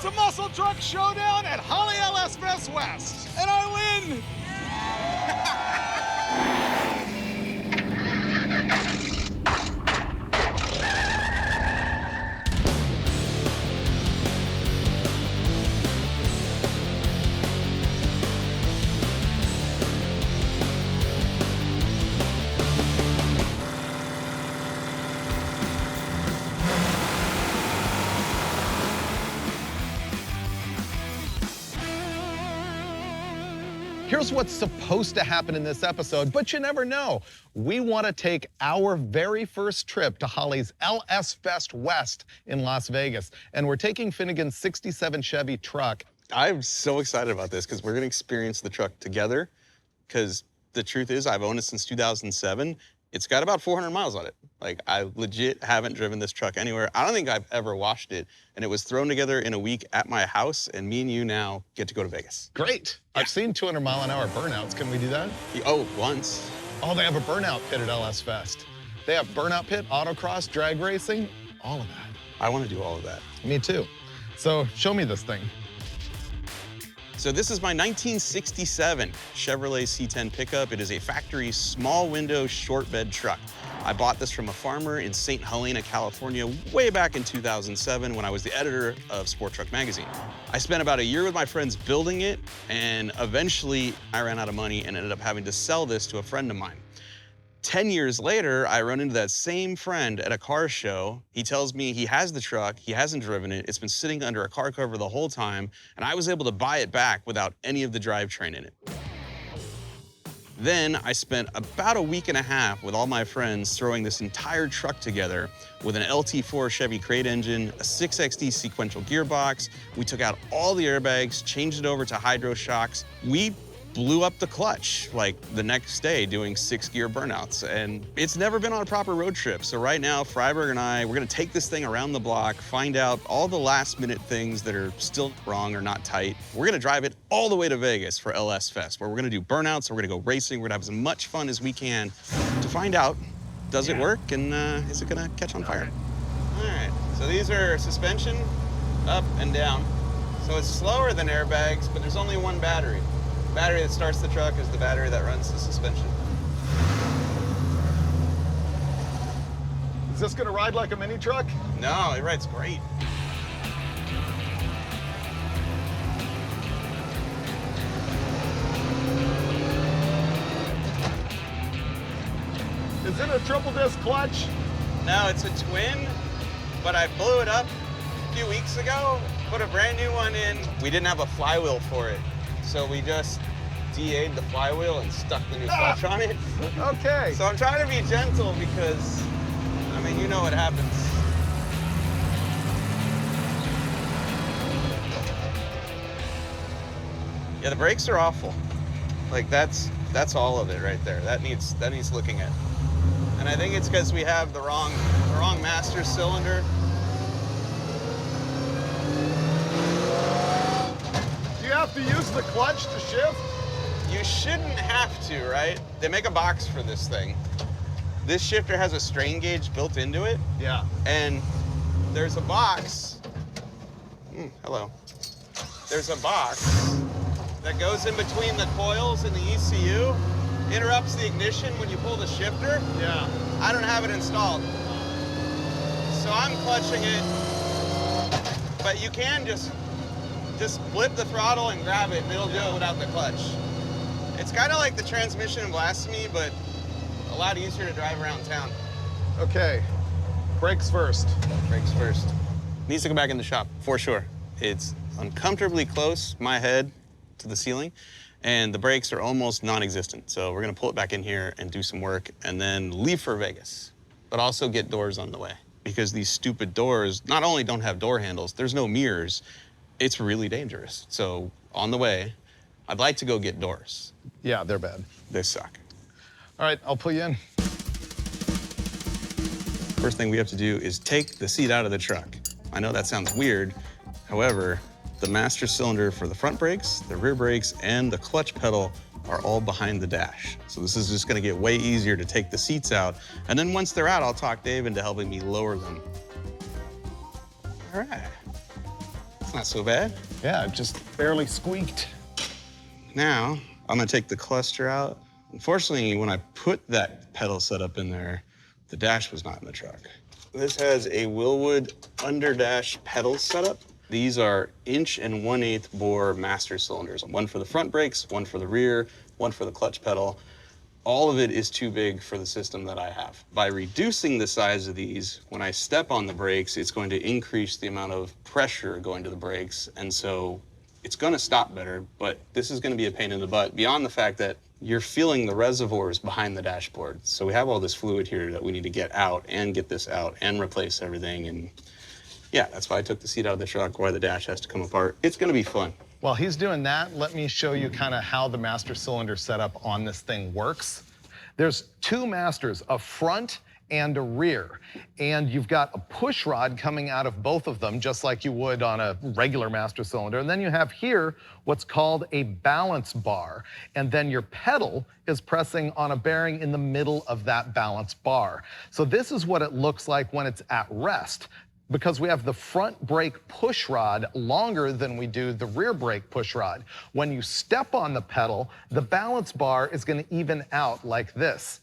It's a muscle truck showdown at Holly LS Fest West, and I win! Here's what's supposed to happen in this episode, but you never know. We want to take our very first trip to Holly's LS Fest West in Las Vegas, and we're taking Finnegan's 67 Chevy truck. I'm so excited about this because we're going to experience the truck together, because the truth is I've owned it since 2007. It's got about 400 miles on it. Like, I legit haven't driven this truck anywhere. I don't think I've ever washed it. And it was thrown together in a week at my house, and me and you now get to go to Vegas. Great. Yeah. I've seen 200-mile-an-hour burnouts. Can we do that? Oh, once. Oh, they have a burnout pit at LS Fest. They have burnout pit, autocross, drag racing, all of that. I want to do all of that. Me too. So show me this thing. So this is my 1967 Chevrolet C10 pickup. It is a factory small window short bed truck. I bought this from a farmer in St. Helena, California, way back in 2007 when I was the editor of Sport Truck Magazine. I spent about a year with my friends building it, and eventually I ran out of money and ended up having to sell this to a friend of mine. 10 years later, I run into that same friend at a car show. He tells me he has the truck, he hasn't driven it, it's been sitting under a car cover the whole time, and I was able to buy it back without any of the drivetrain in it. Then I spent about a week and a half with all my friends throwing this entire truck together with an LT4 Chevy crate engine, a 6XD sequential gearbox. We took out all the airbags, changed it over to hydro shocks. We blew up the clutch like the next day doing 6-gear burnouts, and it's never been on a proper road trip. So right now, Freiberg and I, we're gonna take this thing around the block, find out all the last-minute things that are still wrong or not tight. We're gonna drive it all the way to Vegas for LS Fest, where we're gonna do burnouts, we're gonna go racing, we're gonna have as much fun as we can to find out, does it work, and is it gonna catch on fire? All right, so these are suspension, up and down. So it's slower than airbags, but there's only one battery. The battery that starts the truck is the battery that runs the suspension. Is this gonna ride like a mini truck? No, it rides great. Is it a triple disc clutch? No, it's a twin, but I blew it up a few weeks ago, put a brand new one in. We didn't have a flywheel for it. So we just DA'd the flywheel and stuck the new clutch on it. Okay. So I'm trying to be gentle because, I mean, you know what happens. Yeah, the brakes are awful. Like that's all of it right there. That needs looking at. And I think it's because we have the wrong master cylinder. Have to use the clutch to shift? You shouldn't have to, right? They make a box for this thing. This shifter has a strain gauge built into it. Yeah. And there's a box. Hello. There's a box that goes in between the coils in the ECU, interrupts the ignition when you pull the shifter. Yeah. I don't have it installed. So I'm clutching it, but you can just flip the throttle and grab it, and it'll do it without the clutch. It's kind of like the transmission in Blasphemy, but a lot easier to drive around town. Okay, brakes first. Brakes first. Needs to go back in the shop, for sure. It's uncomfortably close, my head, to the ceiling, and the brakes are almost non-existent. So we're gonna pull it back in here and do some work, and then leave for Vegas, but also get doors on the way. Because these stupid doors not only don't have door handles, there's no mirrors, it's really dangerous. So on the way, I'd like to go get doors. Yeah, they're bad. They suck. All right, I'll pull you in. First thing we have to do is take the seat out of the truck. I know that sounds weird. However, the master cylinder for the front brakes, the rear brakes, and the clutch pedal are all behind the dash. So this is just gonna get way easier to take the seats out. And then once they're out, I'll talk Dave into helping me lower them. All right. Not so bad. Yeah, it just barely squeaked. Now, I'm gonna take the cluster out. Unfortunately, when I put that pedal setup in there, the dash was not in the truck. This has a Willwood underdash pedal setup. These are 1 1/8" bore master cylinders. One for the front brakes, one for the rear, one for the clutch pedal. All of it is too big for the system that I have. By reducing the size of these, when I step on the brakes, it's going to increase the amount of pressure going to the brakes, and so it's gonna stop better, but this is gonna be a pain in the butt, beyond the fact that you're feeling the reservoirs behind the dashboard. So we have all this fluid here that we need to get out and get this out and replace everything, and yeah, that's why I took the seat out of the truck, why the dash has to come apart. It's gonna be fun. While he's doing that, let me show you kind of how the master cylinder setup on this thing works. There's 2 masters, a front and a rear. And you've got a push rod coming out of both of them, just like you would on a regular master cylinder. And then you have here what's called a balance bar. And then your pedal is pressing on a bearing in the middle of that balance bar. So this is what it looks like when it's at rest, because we have the front brake push rod longer than we do the rear brake push rod. When you step on the pedal, the balance bar is gonna even out like this.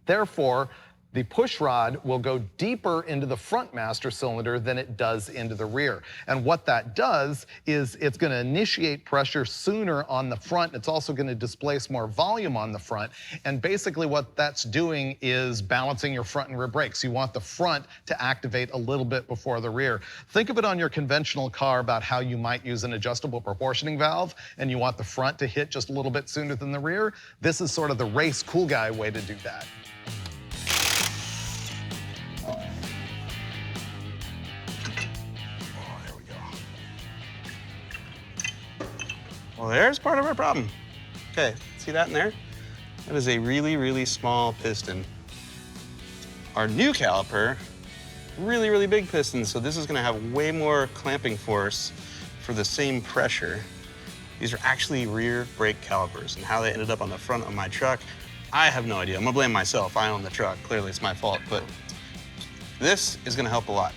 Therefore, the push rod will go deeper into the front master cylinder than it does into the rear. And what that does is it's gonna initiate pressure sooner on the front. It's also gonna displace more volume on the front. And basically what that's doing is balancing your front and rear brakes. You want the front to activate a little bit before the rear. Think of it on your conventional car about how you might use an adjustable proportioning valve and you want the front to hit just a little bit sooner than the rear. This is sort of the race cool guy way to do that. Well, there's part of our problem. Okay, see that in there? That is a really, really small piston. Our new caliper, really, really big piston, so this is gonna have way more clamping force for the same pressure. These are actually rear brake calipers, and how they ended up on the front of my truck, I have no idea. I'm gonna blame myself. I own the truck. Clearly, it's my fault, but this is gonna help a lot.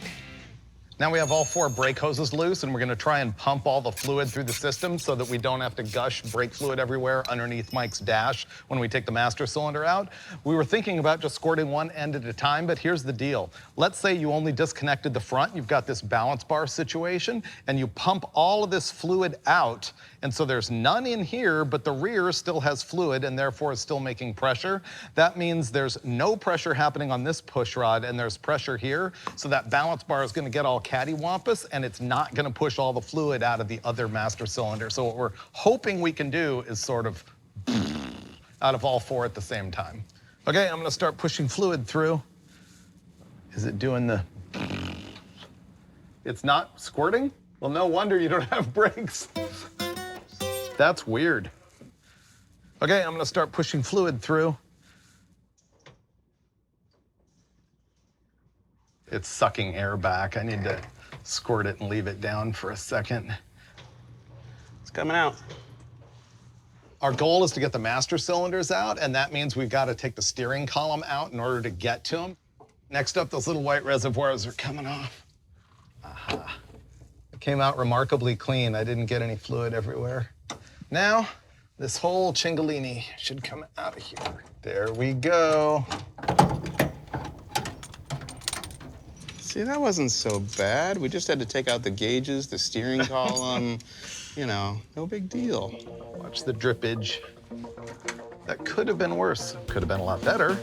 Now we have all 4 brake hoses loose, and we're gonna try and pump all the fluid through the system so that we don't have to gush brake fluid everywhere underneath Mike's dash when we take the master cylinder out. We were thinking about just squirting one end at a time, but here's the deal. Let's say you only disconnected the front, you've got this balance bar situation, and you pump all of this fluid out, and so there's none in here, but the rear still has fluid and therefore is still making pressure. That means there's no pressure happening on this push rod and there's pressure here, so that balance bar is gonna get all cattywampus and it's not gonna push all the fluid out of the other master cylinder. So what we're hoping we can do is sort of out of all 4 at the same time. Okay, I'm gonna start pushing fluid through. Is it doing the... It's not squirting? Well, no wonder you don't have brakes. That's weird. Okay, I'm gonna start pushing fluid through. It's sucking air back. I need to squirt it and leave it down for a second. It's coming out. Our goal is to get the master cylinders out, and that means we've got to take the steering column out in order to get to them. Next up, those little white reservoirs are coming off. Aha. It came out remarkably clean. I didn't get any fluid everywhere. Now, this whole Cingolini should come out of here. There we go. See, that wasn't so bad. We just had to take out the gauges, the steering column, you know, no big deal. Watch the drippage. That could have been worse. Could have been a lot better.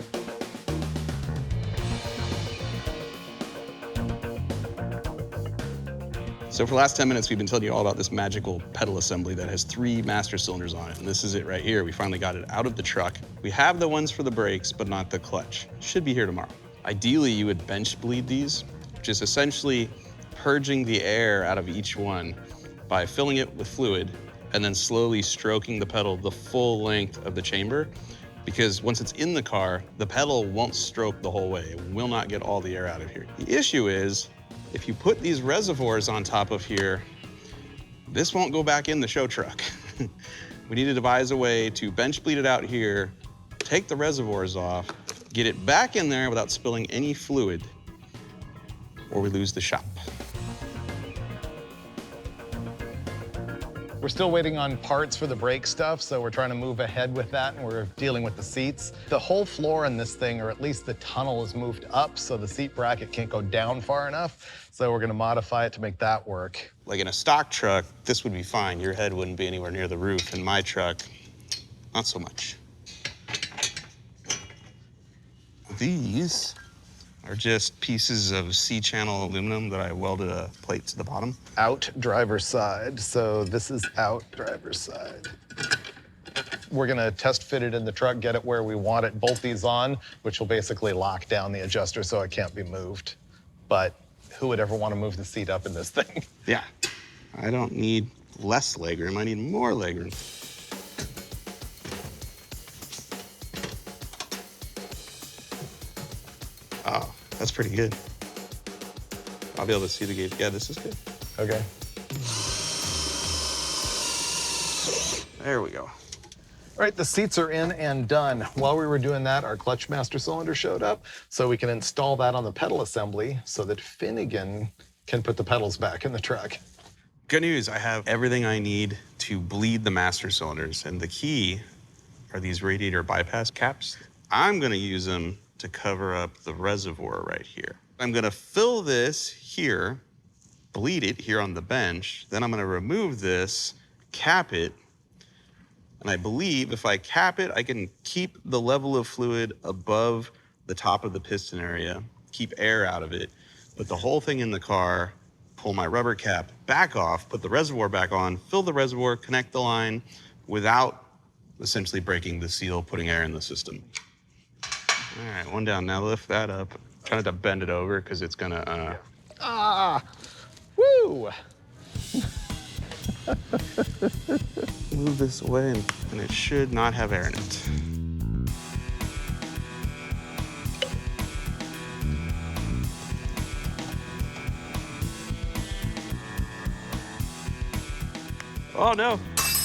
So for the last 10 minutes, we've been telling you all about this magical pedal assembly that has 3 master cylinders on it, and this is it right here. We finally got it out of the truck. We have the ones for the brakes, but not the clutch. Should be here tomorrow. Ideally, you would bench bleed these, which is essentially purging the air out of each one by filling it with fluid and then slowly stroking the pedal the full length of the chamber. Because once it's in the car, the pedal won't stroke the whole way. It will not get all the air out of here. The issue is, if you put these reservoirs on top of here, this won't go back in the show truck. We need to devise a way to bench bleed it out here, take the reservoirs off, get it back in there without spilling any fluid, or we lose the shop. We're still waiting on parts for the brake stuff, so we're trying to move ahead with that, and we're dealing with the seats. The whole floor in this thing, or at least the tunnel, is moved up, so the seat bracket can't go down far enough. So we're gonna modify it to make that work. Like in a stock truck, this would be fine. Your head wouldn't be anywhere near the roof. In my truck, not so much. These are just pieces of C-channel aluminum that I welded a plate to the bottom. Out driver's side, so this is out driver's side. We're gonna test fit it in the truck, get it where we want it, bolt these on, which will basically lock down the adjuster so it can't be moved. But who would ever want to move the seat up in this thing? Yeah, I don't need less legroom, I need more legroom. Oh, that's pretty good. I'll be able to see the gauge. Yeah, this is good. Okay. There we go. All right, the seats are in and done. While we were doing that, our clutch master cylinder showed up, so we can install that on the pedal assembly so that Finnegan can put the pedals back in the truck. Good news, I have everything I need to bleed the master cylinders, and the key are these radiator bypass caps. I'm gonna use them to cover up the reservoir right here. I'm gonna fill this here, bleed it here on the bench, then I'm gonna remove this, cap it, and I believe if I cap it, I can keep the level of fluid above the top of the piston area, keep air out of it, put the whole thing in the car, pull my rubber cap back off, put the reservoir back on, fill the reservoir, connect the line without essentially breaking the seal, putting air in the system. All right, one down. Now lift that up. Try not to bend it over because it's gonna. Woo! Move this away, and it should not have air in it. Oh no!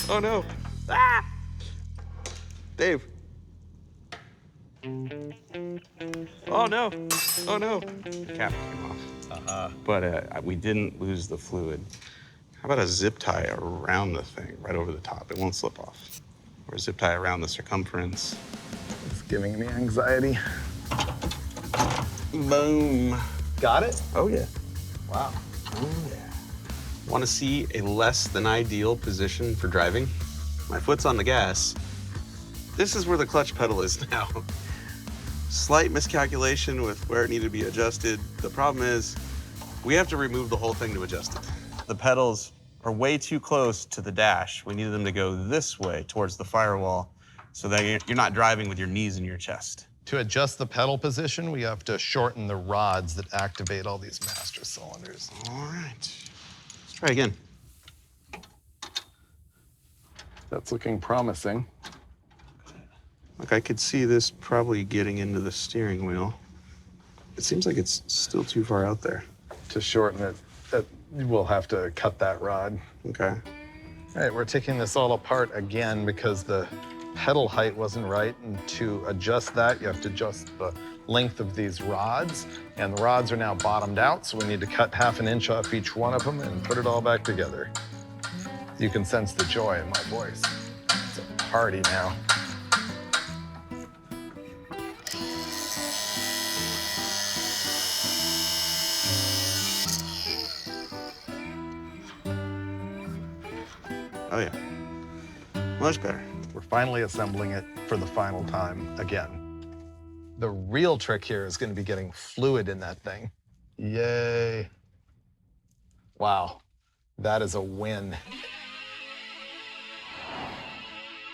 Oh no! Ah! Dave. Oh no! Oh no! The cap came off. But we didn't lose the fluid. How about a zip tie around the thing, right over the top? It won't slip off. Or a zip tie around the circumference. It's giving me anxiety. Boom. Got it? Oh yeah. Wow. Oh yeah. Want to see a less than ideal position for driving? My foot's on the gas. This is where the clutch pedal is now. Slight miscalculation with where it needed to be adjusted. The problem is we have to remove the whole thing to adjust it. The pedals are way too close to the dash. We needed them to go this way towards the firewall so that you're not driving with your knees in your chest. To adjust the pedal position, we have to shorten the rods that activate all these master cylinders. All right, let's try again. That's looking promising. Look, I could see this probably getting into the steering wheel. It seems like it's still too far out there. To shorten it, we'll have to cut that rod. Okay. All right, we're taking this all apart again because the pedal height wasn't right, and to adjust that, you have to adjust the length of these rods, and the rods are now bottomed out, so we need to cut ½ an inch off each one of them and put it all back together. You can sense the joy in my voice. It's a party now. Oh yeah, much better. We're finally assembling it for the final time again. The real trick here is going to be getting fluid in that thing. Yay. Wow, that is a win.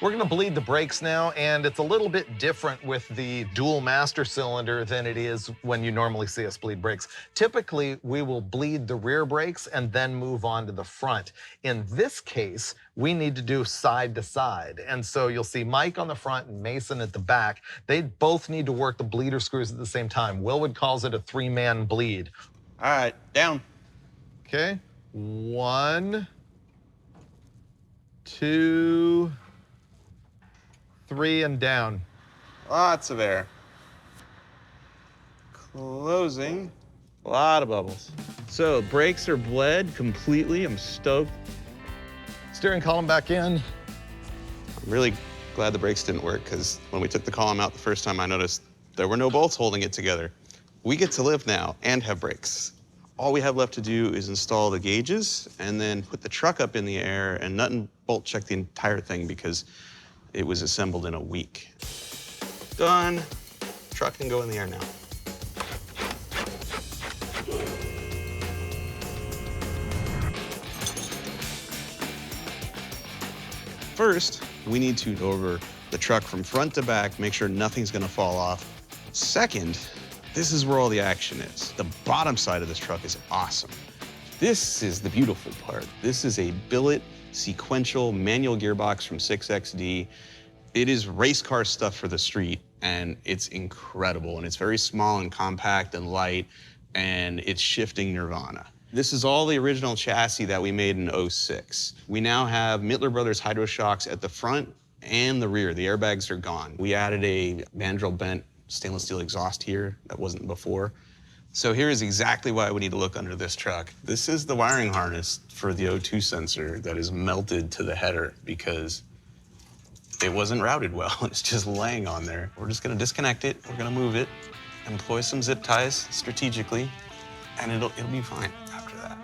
We're gonna bleed the brakes now, and it's a little bit different with the dual master cylinder than it is when you normally see us bleed brakes. Typically, we will bleed the rear brakes and then move on to the front. In this case, we need to do side to side. And so you'll see Mike on the front and Mason at the back. They both need to work the bleeder screws at the same time. Willwood calls it a 3-man bleed. All right, down. Okay, 1, 2, 3, and down. Lots of air. Closing. A lot of bubbles. So brakes are bled completely. I'm stoked. Let's steering column back in. I'm really glad the brakes didn't work, because when we took the column out the first time, I noticed there were no bolts holding it together. We get to live now and have brakes. All we have left to do is install the gauges and then put the truck up in the air and nut and bolt check the entire thing, because it was assembled in a week. Done. Truck can go in the air now. First, we need to go over the truck from front to back, make sure nothing's gonna fall off. Second, this is where all the action is. The bottom side of this truck is awesome. This is the beautiful part. This is a billet sequential manual gearbox from 6XD. It is race car stuff for the street, and it's incredible. And it's very small and compact and light, and it's shifting nirvana. This is all the original chassis that we made in '06. We now have Mittler Brothers hydro shocks at the front and the rear. The airbags are gone. We added a mandrel bent stainless steel exhaust here that wasn't before. So here is exactly why we need to look under this truck. This is the wiring harness for the O2 sensor that is melted to the header because it wasn't routed well. It's just laying on there. We're just gonna disconnect it. We're gonna move it, employ some zip ties strategically, and it'll be fine after that.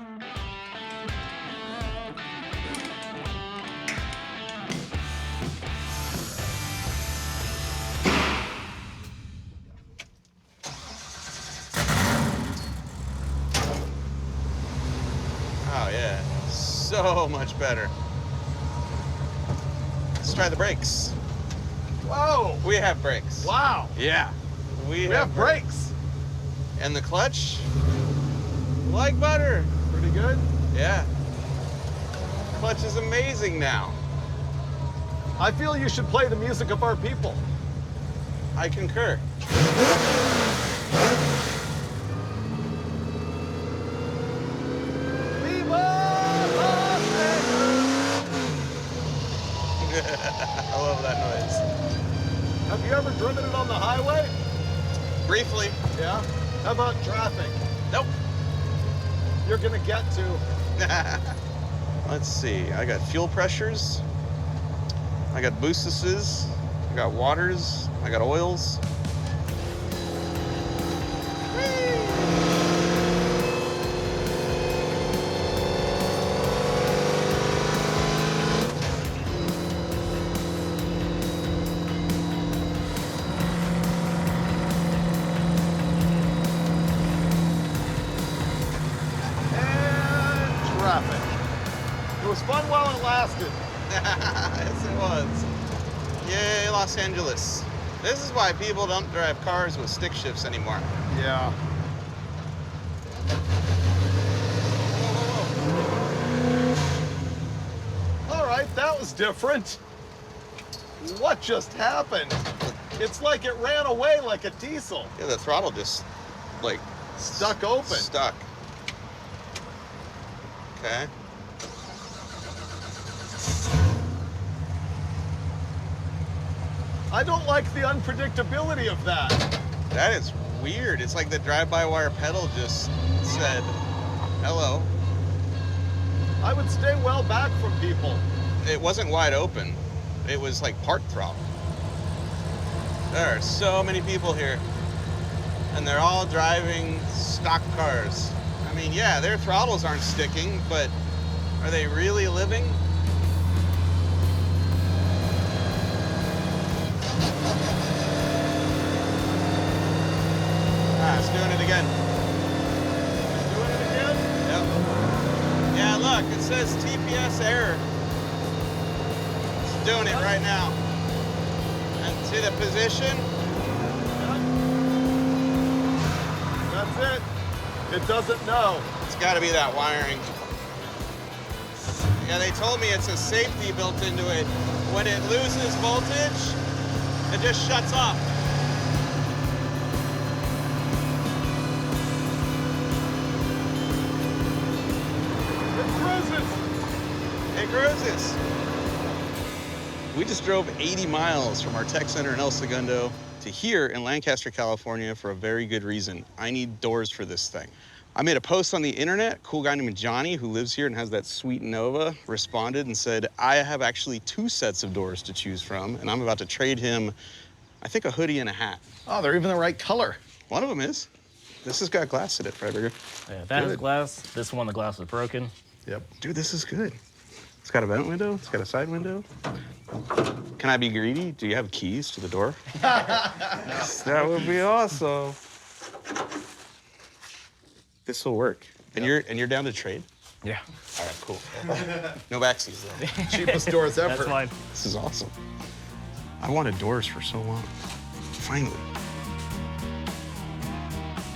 Oh yeah, so much better. Let's try the brakes. Whoa! We have brakes. Wow! Yeah, we have brakes. And the clutch, like butter. Pretty good. Yeah. Clutch is amazing now. I feel you should play the music of our people. I concur. I love that noise. Have you ever driven it on the highway? Briefly. Yeah? How about traffic? Nope. You're gonna get to. Let's see. I got fuel pressures. I got boostesses. I got waters. I got oils. Traffic. It was fun while it lasted. Yes, it was. Yay, Los Angeles. This is why people don't drive cars with stick shifts anymore. Yeah. All right, that was different. What just happened? It's like it ran away like a diesel. Yeah, the throttle just, like... Stuck open. Stuck. Okay. I don't like the unpredictability of that. That is weird. It's like the drive-by-wire pedal just said, hello. I would stay well back from people. It wasn't wide open. It was like part throttle. There are so many people here, and they're all driving stock cars. I mean, yeah, their throttles aren't sticking, but are they really living? Ah, it's doing it again. Doing it again? Yep. Yeah, look, it says TPS error. It's doing it right now. And to the position. That's it. It doesn't know. It's got to be that wiring. Yeah, they told me it's a safety built into it. When it loses voltage, it just shuts off. It cruises. It cruises. We just drove 80 miles from our tech center in El Segundo to here in Lancaster, California for a very good reason. I need doors for this thing. I made a post on the internet. A cool guy named Johnny, who lives here and has that sweet Nova, responded and said, I have actually 2 sets of doors to choose from, and I'm about to trade him, I think, a hoodie and a hat. Oh, they're even the right color. One of them is. This has got glass in it, Freiberger. Yeah, that is glass. This one, the glass is broken. Yep. Dude, this is good. It's got a vent window. It's got a side window. Can I be greedy? Do you have keys to the door? That would be awesome. This will work. And you're down to trade? Yeah. All right, cool. No backseats though. Cheapest doors ever. That's fine. This is awesome. I wanted doors for so long. Finally.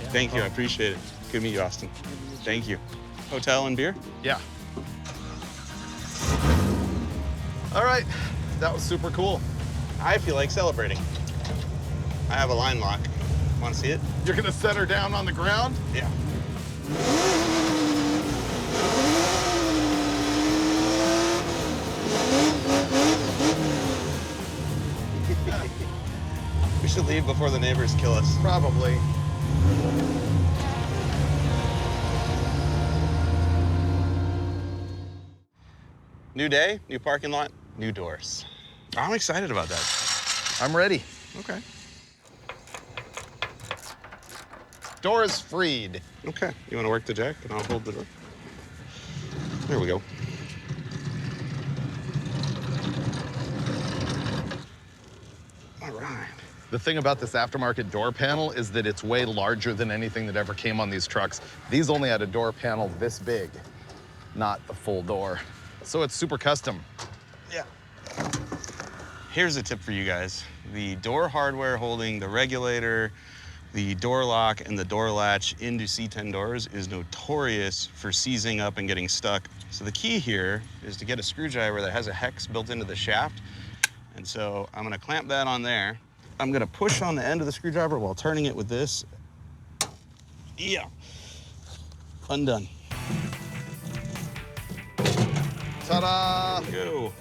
Yeah, Thank you. I appreciate it. Good to meet you, Austin. Thank you. Hotel and beer? Yeah. All right, that was super cool. I feel like celebrating. I have a line lock. Want to see it? You're gonna set her down on the ground? Yeah. We should leave before the neighbors kill us. Probably. New day, new parking lot, new doors. I'm excited about that. I'm ready. Okay. Door is freed. Okay. You want to work the jack and I'll hold the door? There we go. All right. The thing about this aftermarket door panel is that it's way larger than anything that ever came on these trucks. These only had a door panel this big, not a full door. So it's super custom. Yeah. Here's a tip for you guys. The door hardware holding the regulator, the door lock, and the door latch into C10 doors is notorious for seizing up and getting stuck. So the key here is to get a screwdriver that has a hex built into the shaft. And so I'm gonna clamp that on there. I'm gonna push on the end of the screwdriver while turning it with this. Yeah. Undone. Ta-da! Go.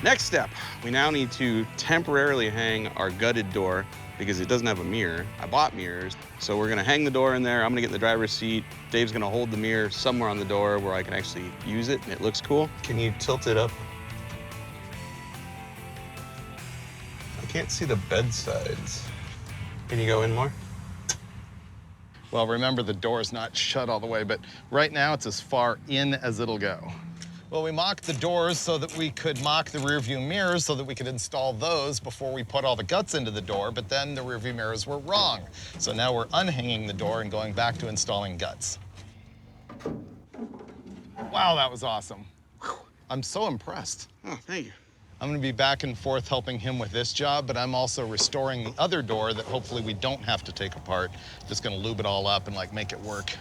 Next step, we now need to temporarily hang our gutted door because it doesn't have a mirror. I bought mirrors, so we're gonna hang the door in there. I'm gonna get in the driver's seat. Dave's gonna hold the mirror somewhere on the door where I can actually use it and it looks cool. Can you tilt it up? I can't see the bed sides. Can you go in more? Well, remember the door's not shut all the way, but right now it's as far in as it'll go. Well, we mocked the doors so that we could mock the rear view mirrors so that we could install those before we put all the guts into the door, but then the rear view mirrors were wrong. So now we're unhanging the door and going back to installing guts. Wow, that was awesome. Whew. I'm so impressed. Oh, thank you. I'm gonna be back and forth helping him with this job, but I'm also restoring the other door that hopefully we don't have to take apart. Just gonna lube it all up and like make it work.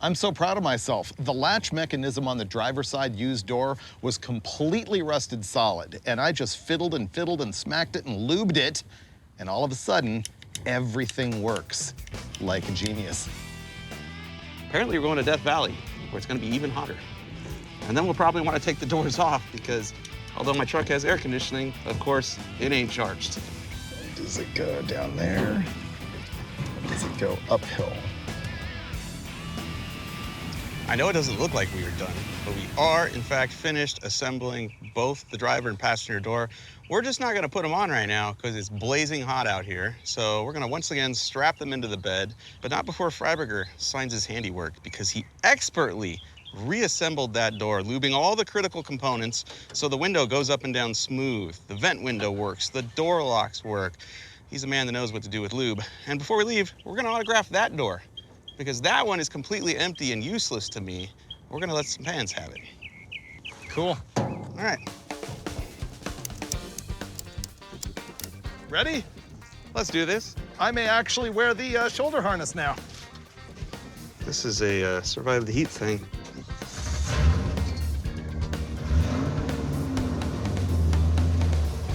I'm so proud of myself. The latch mechanism on the driver's side used door was completely rusted solid, and I just fiddled and smacked it and lubed it, and all of a sudden, everything works like a genius. Apparently we're going to Death Valley, where it's gonna be even hotter. And then we'll probably want to take the doors off because although my truck has air conditioning, of course, it ain't charged. Does it go down there? Or does it go uphill? I know it doesn't look like we are done, but we are, in fact, finished assembling both the driver and passenger door. We're just not gonna put them on right now because it's blazing hot out here. So we're gonna once again strap them into the bed, but not before Freiberger signs his handiwork because he expertly reassembled that door, lubing all the critical components so the window goes up and down smooth, the vent window works, the door locks work. He's a man that knows what to do with lube. And before we leave, we're gonna autograph that door because that one is completely empty and useless to me. We're gonna let some fans have it. Cool. All right. Ready? Let's do this. I may actually wear the shoulder harness now. This is a survive the heat thing.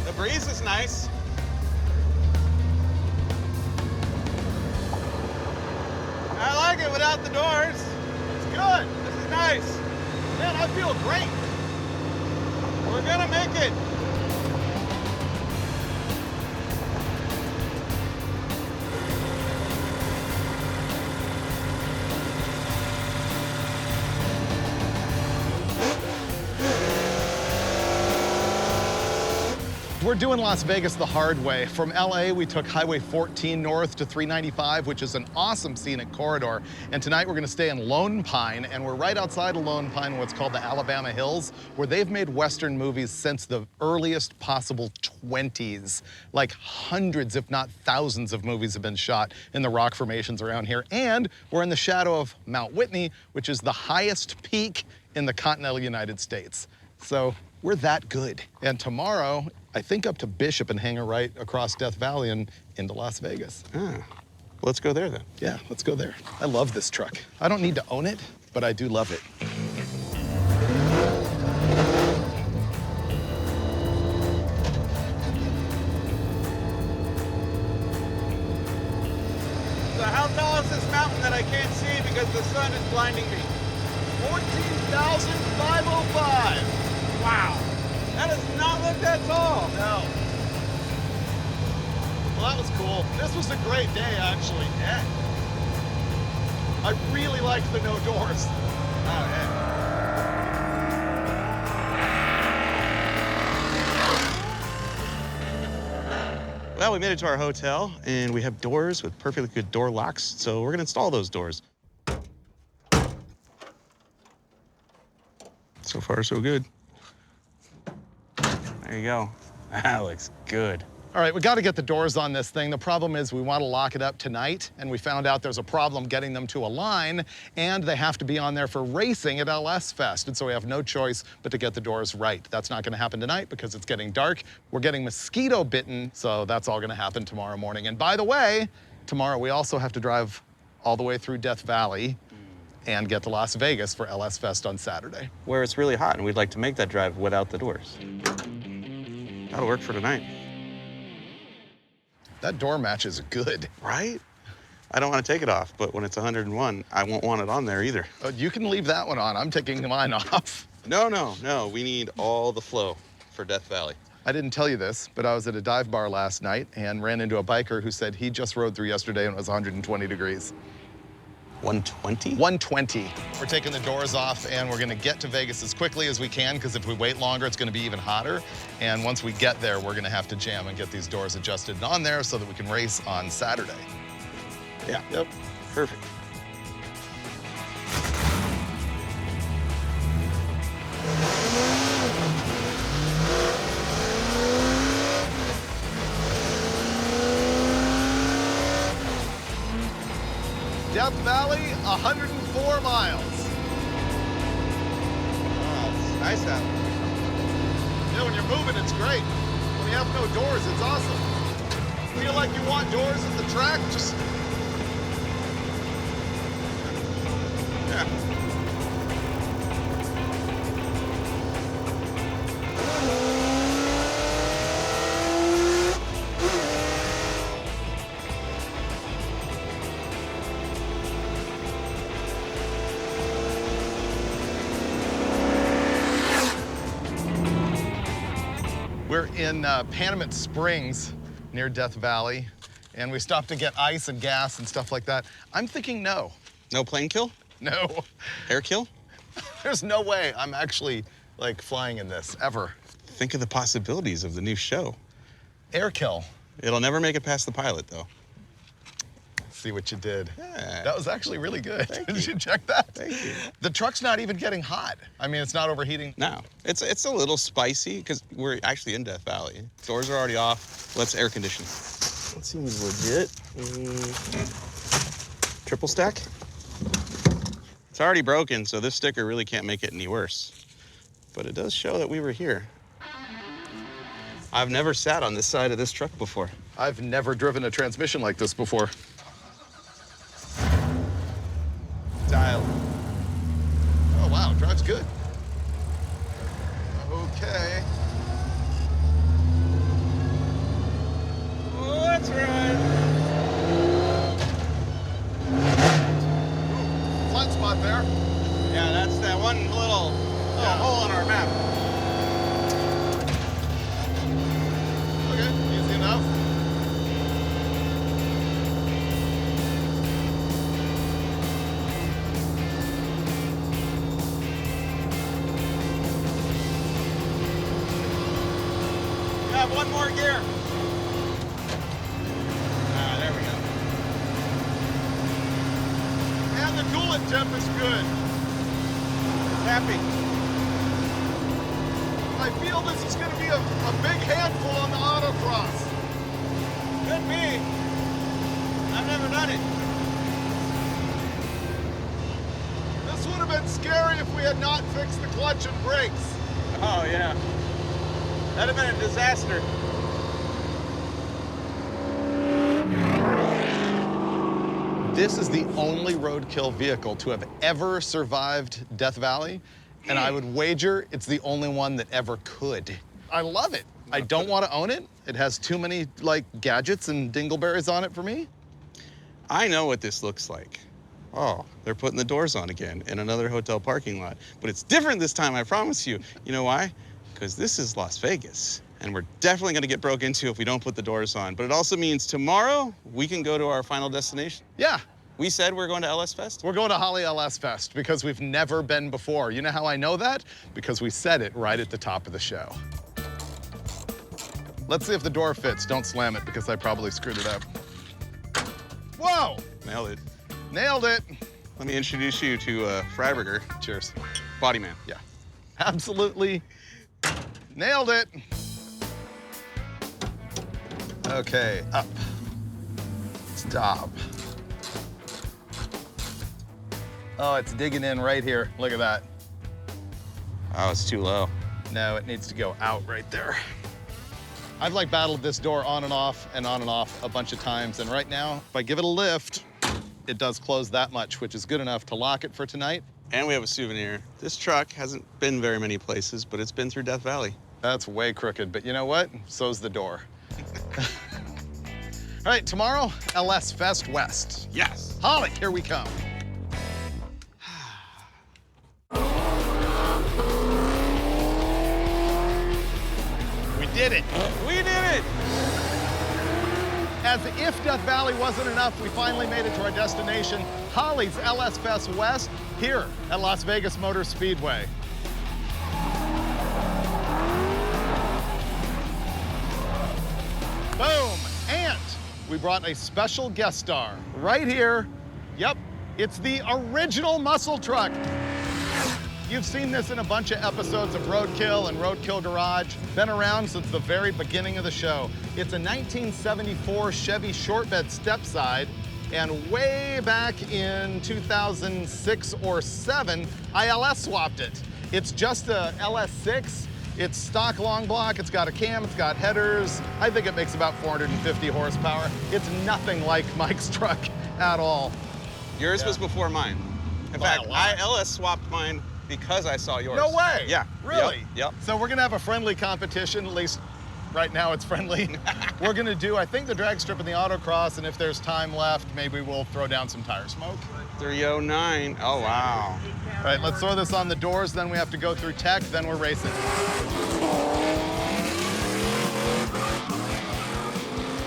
The breeze is nice. I like it without the doors. It's good. This is nice. Man, I feel great. We're gonna make it. We're doing Las Vegas the hard way. From LA, we took Highway 14 north to 395, which is an awesome scenic corridor. And tonight we're gonna stay in Lone Pine, and we're right outside of Lone Pine in what's called the Alabama Hills, where they've made Western movies since the earliest possible 20s. Like hundreds, if not thousands of movies have been shot in the rock formations around here. And we're in the shadow of Mount Whitney, which is the highest peak in the continental United States. So we're that good. And tomorrow, I think up to Bishop and hang a right across Death Valley and into Las Vegas. Ah, let's go there then. Yeah, let's go there. I love this truck. I don't need to own it, but I do love it. So how tall is this mountain that I can't see because the sun is blinding me? 14,505. Wow, that does not look that tall. No. Well, that was cool. This was a great day, actually. Yeah. I really liked the no doors. Oh, yeah. Well, we made it to our hotel, and we have doors with perfectly good door locks, so we're gonna install those doors. So far, so good. There you go. That looks good. All right, we got to get the doors on this thing. The problem is we want to lock it up tonight, and we found out there's a problem getting them to align, and they have to be on there for racing at LS Fest, and so we have no choice but to get the doors right. That's not going to happen tonight because it's getting dark. We're getting mosquito bitten, so that's all going to happen tomorrow morning. And by the way, tomorrow we also have to drive all the way through Death Valley and get to Las Vegas for LS Fest on Saturday. Where it's really hot, and we'd like to make that drive without the doors. That'll work for tonight. That door match is good. Right? I don't want to take it off, but when it's 101, I won't want it on there either. Oh, you can leave that one on. I'm taking mine off. No. We need all the flow for Death Valley. I didn't tell you this, but I was at a dive bar last night and ran into a biker who said he just rode through yesterday and it was 120 degrees. 120? 120. We're taking the doors off and we're gonna get to Vegas as quickly as we can because if we wait longer, it's gonna be even hotter. And once we get there, we're gonna have to jam and get these doors adjusted and on there so that we can race on Saturday. Yeah. Yep. Perfect. Death Valley, 104 miles. Oh, it's nice out. Yeah, when you're moving, it's great. When you have no doors, it's awesome. Feel like you want doors at the track? Just... Yeah. We're in Panamint Springs near Death Valley, and we stopped to get ice and gas and stuff like that. I'm thinking no. No plane kill? No. Air kill? There's no way I'm actually like flying in this ever. Think of the possibilities of the new show. Air kill. It'll never make it past the pilot, though. See what you did. Yeah. That was actually really good. Thank Did you. you check that? Thank you. The truck's not even getting hot. I mean, it's not overheating. No, it's a little spicy because we're actually in Death Valley. Doors are already off. Let's air condition. That seems legit. Triple stack? It's already broken, so this sticker really can't make it any worse. But it does show that we were here. I've never sat on this side of this truck before. I've never driven a transmission like this before. Dial. Oh, wow, drives good. Okay. Let's ride. Flat spot there. Yeah, that's that one little hole in our map. Okay, easy enough. one more gear. Ah, there we go. And the coolant temp is good. Happy. I feel this is going to be a big handful on the autocross. Could be. I've never done it. This would have been scary if we had not fixed the clutch and brakes. Oh, yeah. That'd have been a disaster. This is the only roadkill vehicle to have ever survived Death Valley, and I would wager it's the only one that ever could. I love it. I don't want to own it. It has too many, like, gadgets and dingleberries on it for me. I know what this looks like. Oh, they're putting the doors on again in another hotel parking lot. But it's different this time, I promise you. You know why? Because this is Las Vegas, and we're definitely gonna get broke into if we don't put the doors on. But it also means tomorrow, we can go to our final destination. Yeah, We said we're going to LS Fest? we're going to Holly LS Fest because we've never been before. You know how I know that? Because we said it right at the top of the show. Let's see if the door fits. Don't slam it because I probably screwed it up. Whoa! Nailed it. Nailed it. Let me introduce you to Freiberger, Cheers. body man. Yeah. Absolutely nailed it. Okay, up. Stop. Oh, it's digging in right here. Look at that. Oh, it's too low. No, it needs to go out right there. I've like battled this door on and off a bunch of times, and right now, if I give it a lift, it does close that much, which is good enough to lock it for tonight. And we have a souvenir. This truck hasn't been very many places, but it's been through Death Valley. That's way crooked, but you know what? So's the door. All right, tomorrow, LS Fest West. Yes. Holly, here we come. We did it. We did it! As if Death Valley wasn't enough, we finally made it to our destination, Holly's LS Fest West, here at Las Vegas Motor Speedway. Boom! And we brought a special guest star right here. Yep, it's the original muscle truck. You've seen this in a bunch of episodes of Roadkill and Roadkill Garage. Been around since the very beginning of the show. It's a 1974 Chevy short bed stepside, and way back in 2006 or 7, I LS swapped it. It's just a LS6. It's stock long block, it's got a cam, it's got headers. I think it makes about 450 horsepower. It's nothing like Mike's truck at all. Yours was before mine. In By a fact, lot. I LS swapped mine because I saw yours. No way! Yeah. Really? Yep. So we're gonna have a friendly competition, at least right now it's friendly. We're gonna do, I think, the drag strip and the autocross, and if there's time left, maybe we'll throw down some tire smoke. 309. Oh, wow. All right, let's throw this on the doors, then we have to go through tech, then we're racing.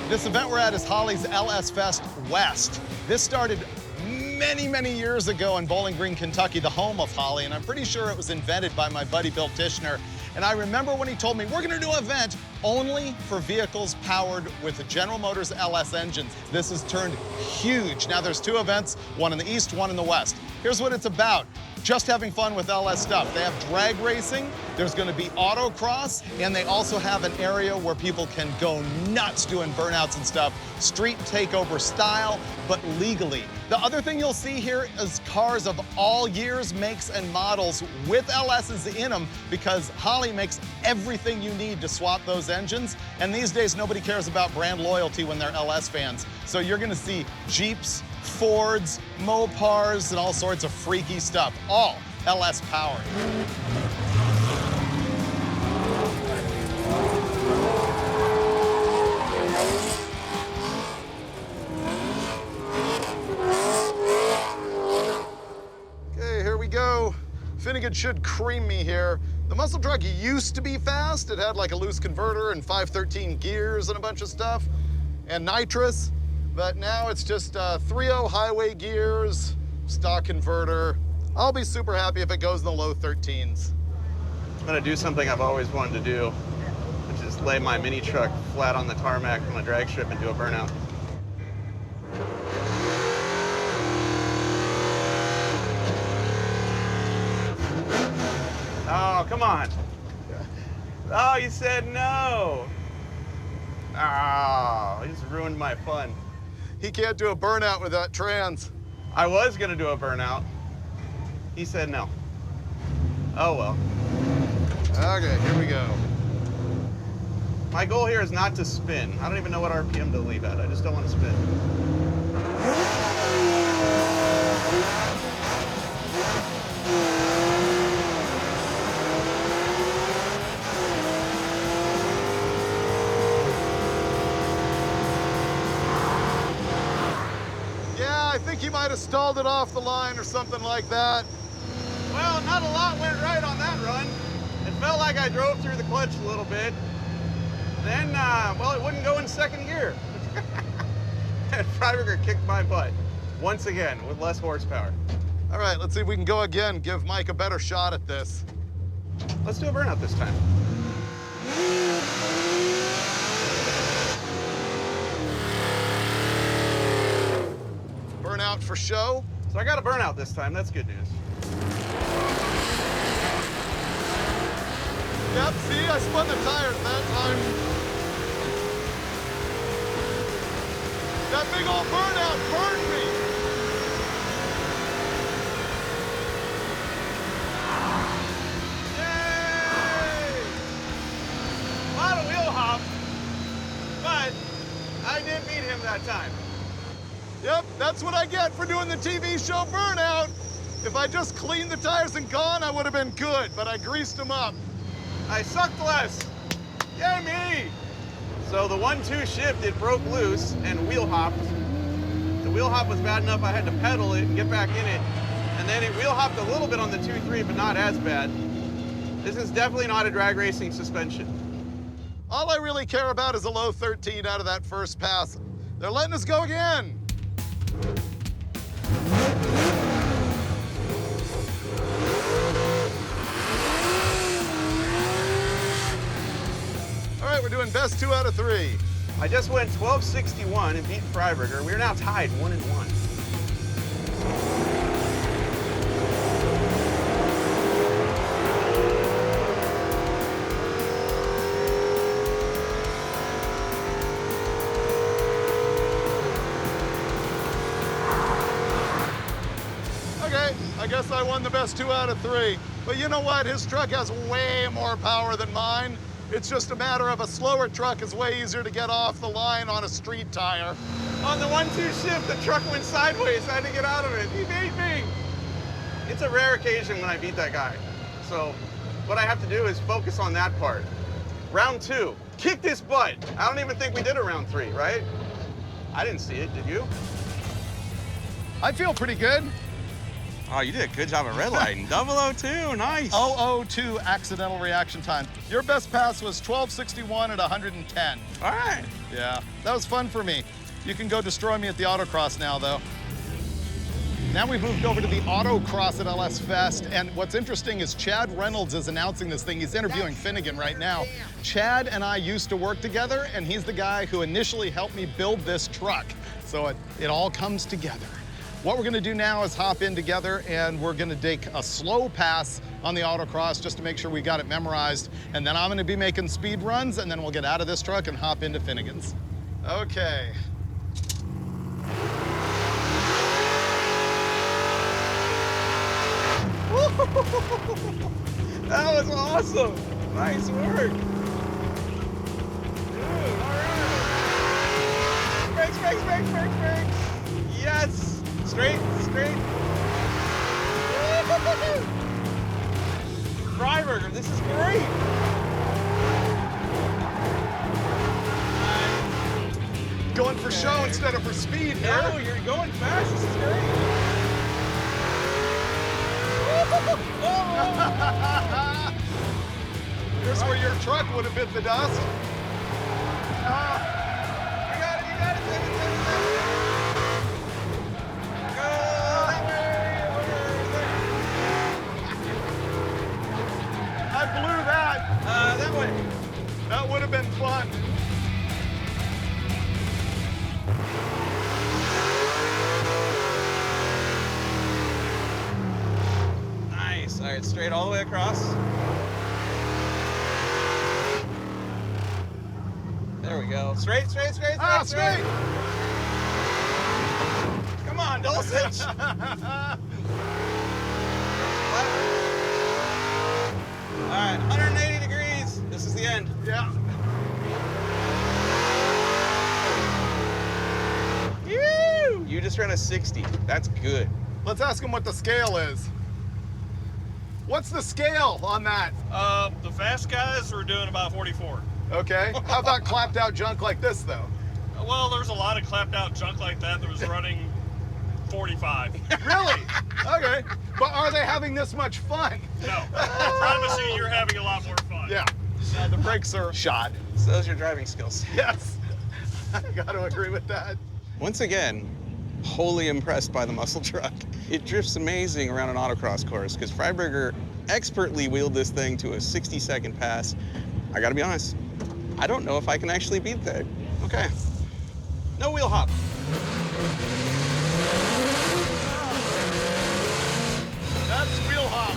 This event we're at is Holly's LS Fest West. This started many, many years ago in Bowling Green, Kentucky, the home of Holly, and I'm pretty sure it was invented by my buddy Bill Tishner. And I remember when he told me, we're gonna do an event only for vehicles powered with General Motors LS engines. This has turned huge. Now there's 2 events, one in the east, one in the west. Here's what it's about. Just having fun with LS stuff. They have drag racing, there's gonna be autocross, and they also have an area where people can go nuts doing burnouts and stuff, street takeover style, but legally. The other thing you'll see here is cars of all years, makes, and models with LSs in them, because Holly makes everything you need to swap those engines, and these days nobody cares about brand loyalty when they're LS fans. So you're gonna see Jeeps, Fords, Mopars, and all sorts of freaky stuff, all LS powered. Okay, here we go. Finnegan should cream me here. The muscle truck used to be fast. It had like a loose converter and 513 gears and a bunch of stuff, and nitrous. But now it's just 3.0 highway gears, stock converter. I'll be super happy if it goes in the low 13s. I'm gonna do something I've always wanted to do, which is just lay my mini truck flat on the tarmac on a drag strip and do a burnout. Oh, come on. Oh, you said no. Oh, you just ruined my fun. He can't do a burnout with that trans. I was gonna do a burnout. He said no. Oh well. Okay, here we go. My goal here is not to spin. I don't even know what RPM to leave at. I just don't want to spin. Yeah, I think he might have stalled it off the line or something like that. Well, not a lot went right on that run. It felt like I drove through the clutch a little bit. Then, well, it wouldn't go in second gear. And Freiberger kicked my butt, once again, with less horsepower. All right, let's see if we can go again, give Mike a better shot at this. Let's do a burnout this time. Burnout for show. So I got a burnout this time. That's good news. Yep, see, I spun the tires that time. That big old burnout burned me. Yay! A lot of wheel hop, but I did beat him that time. Yep, that's what I get for doing the TV show Burnout. If I just cleaned the tires and gone, I would have been good, but I greased them up. I sucked less. Yay me! So the 1-2 shift, it broke loose and wheel hopped. The wheel hop was bad enough I had to pedal it and get back in it. And then it wheel hopped a little bit on the 2-3, but not as bad. This is definitely not a drag racing suspension. All I really care about is a low 13 out of that first pass. They're letting us go again. All right, we're doing best 2 out of 3. I just went 1261 and beat Freiberger. We are now tied 1-1. Okay, I guess I won the best 2 out of 3. But you know what? His truck has way more power than mine. It's just a matter of a slower truck is way easier to get off the line on a street tire. On the 1-2 shift, the truck went sideways. I had to get out of it. He beat me. It's a rare occasion when I beat that guy. So what I have to do is focus on that part. Round 2, kick this butt. I don't even think we did a round 3, right? I didn't see it, did you? I feel pretty good. Oh, you did a good job of red lighting. 002, nice. 002 accidental reaction time. Your best pass was 1261 at 110. All right. Yeah, that was fun for me. You can go destroy me at the autocross now, though. Now we've moved over to the autocross at LS Fest, and what's interesting is Chad Reynolds is announcing this thing. He's interviewing Finnegan right now. Chad and I used to work together, and he's the guy who initially helped me build this truck. So it all comes together. What we're gonna do now is hop in together, and we're gonna take a slow pass on the autocross just to make sure we got it memorized. And then I'm gonna be making speed runs, and then we'll get out of this truck and hop into Finnegan's. Okay. That was awesome. Nice work. Dude, all right. Brakes, brakes, brakes, brakes, brakes. Yes. Straight, straight. Freiberger, this is great. Going for show instead of for speed here. No, you're going fast. This is great. Here's where your truck would have bit the dust. You got it, you got it. Save it, save it, save it. Go that way, over there. I blew that. That way. That would have been fun. Nice. All right, straight all the way across. There we go. Straight. Ah, straight! Come on, Dulcich. All right, 180 degrees. This is the end. Yeah. Woo! You just ran a 60. That's good. Let's ask him what the scale is. What's the scale on that? The fast guys are doing about 44. Okay. How about clapped out junk like this, though? Well, there's a lot of clapped out junk like that was running 45. Really? Okay. But are they having this much fun? No, I promise you, you're having a lot more fun. Yeah. The brakes are shot. So's your driving skills. Yes. I got to agree with that. Once again, wholly impressed by the muscle truck. It drifts amazing around an autocross course because Freiberger expertly wheeled this thing to a 60-second pass. I gotta be honest, I don't know if I can actually beat that. Okay, no wheel hop. That's wheel hop.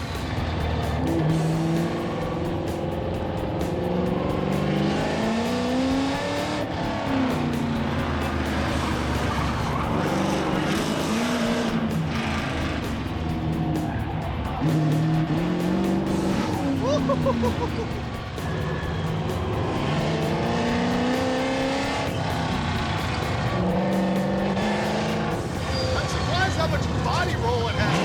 I'm surprised how much body roll it has.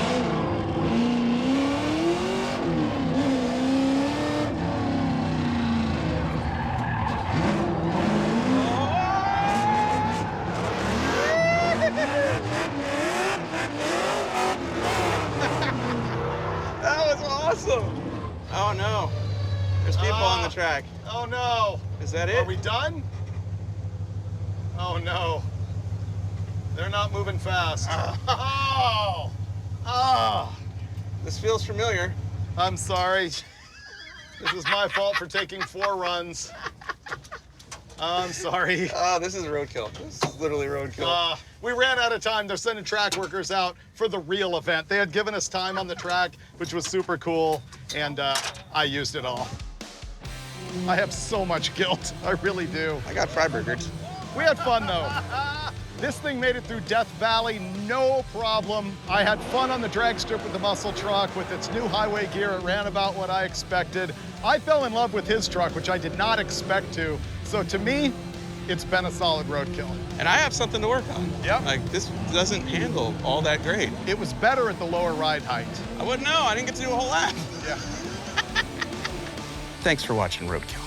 That was awesome. Oh no, there's people on the track. Oh no. Is that it? Are we done? Oh no. They're not moving fast. Oh. Oh. This feels familiar. I'm sorry. This is my fault for taking 4 runs. I'm sorry. Oh, this is roadkill. This is literally roadkill. We ran out of time. They're sending track workers out for the real event. They had given us time on the track, which was super cool, and I used it all. I have so much guilt. I really do. I got Freibergered. We had fun, though. This thing made it through Death Valley, no problem. I had fun on the drag strip with the muscle truck. With its new highway gear, it ran about what I expected. I fell in love with his truck, which I did not expect to. So to me, it's been a solid roadkill. And I have something to work on. Yep. Like, this doesn't handle all that great. It was better at the lower ride height. I wouldn't know. I didn't get to do a whole lap. Yeah. Thanks for watching Roadkill.